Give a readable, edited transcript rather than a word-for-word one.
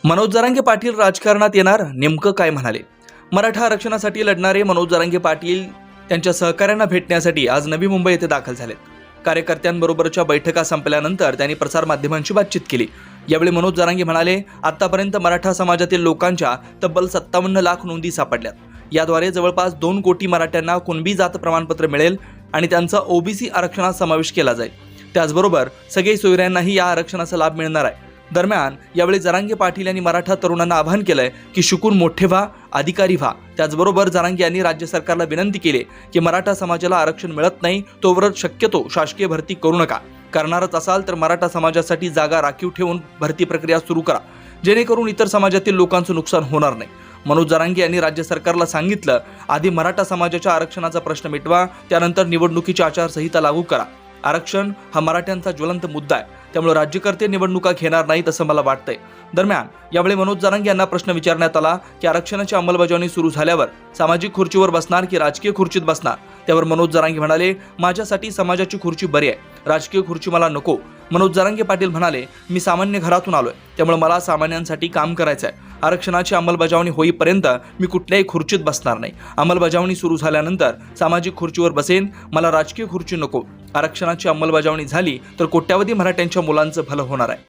मनोज जरांगे पाटील राजकारणात येणार, नेमकं काय म्हणाले? मराठा आरक्षणासाठी लढणारे मनोज जरांगे पाटील त्यांच्या सहकाऱ्यांना भेटण्यासाठी आज नवी मुंबई येथे दाखल झालेत. कार्यकर्त्यांबरोबरच्या बैठका संपल्यानंतर त्यांनी प्रसारमाध्यमांशी बातचीत केली. यावेळी मनोज जरांगे म्हणाले, आतापर्यंत मराठा समाजातील लोकांच्या तब्बल 57 लाख नोंदी सापडल्यात. याद्वारे जवळपास 2 कोटी मराठ्यांना कुणबी जात प्रमाणपत्र मिळेल आणि त्यांचा ओबीसी आरक्षणात समावेश केला जाईल. त्याचबरोबर सगळे सोयऱ्यांनाही या आरक्षणाचा लाभ मिळणार आहे. दरम्यान यावेळी जरांगे पाटील यांनी मराठा तरुणांना आवाहन केलंय की शिकून मोठे व्हा, अधिकारी व्हा. त्याचबरोबर जरांगे यांनी राज्य सरकारला विनंती केली की मराठा समाजाला आरक्षण मिळत नाही तोवर शक्यतो शासकीय भरती करू नका. करणारच असाल तर मराठा समाजासाठी जागा राखीव ठेवून भरती प्रक्रिया सुरू करा, जेणेकरून इतर समाजातील लोकांचं नुकसान होणार नाही. मनोज जरांगे यांनी राज्य सरकारला सांगितलं, आधी मराठा समाजाच्या आरक्षणाचा प्रश्न मिटवा, त्यानंतर निवडणुकीची आचारसंहिता लागू करा. आरक्षण हा मराठ्यांचा ज्वलंत मुद्दा आहे, त्यामुळे राज्यकर्ते निवडणुका घेणार नाहीत असं मला वाटतंय. दरम्यान यावेळी मनोज जरांगे यांना प्रश्न विचारण्यात आला की आरक्षणाची अंमलबजावणी सुरू झाल्यावर सामाजिक खुर्चीवर बसणार की राजकीय खुर्चीत बसणार. त्यावर मनोज जरांगे म्हणाले, माझ्यासाठी समाजाची खुर्ची बरी आहे, राजकीय खुर्ची मला नको. मनोज जरांगे पाटील म्हणाले, मी सामान्य घरातून आलोय, त्यामुळे मला सामान्यांसाठी काम करायचं आहे. आरक्षणाची अंमलबजावणी होईपर्यंत मी कुठल्याही खुर्चीत बसणार नाही. अंमलबजावणी सुरू झाल्यानंतर सामाजिक खुर्चीवर बसेन, मला राजकीय खुर्ची नको. आरक्षणाची अंमलबजावणी झाली तर कोट्यावधी मराठ्यांच्या मुलांचं भलं होणार आहे.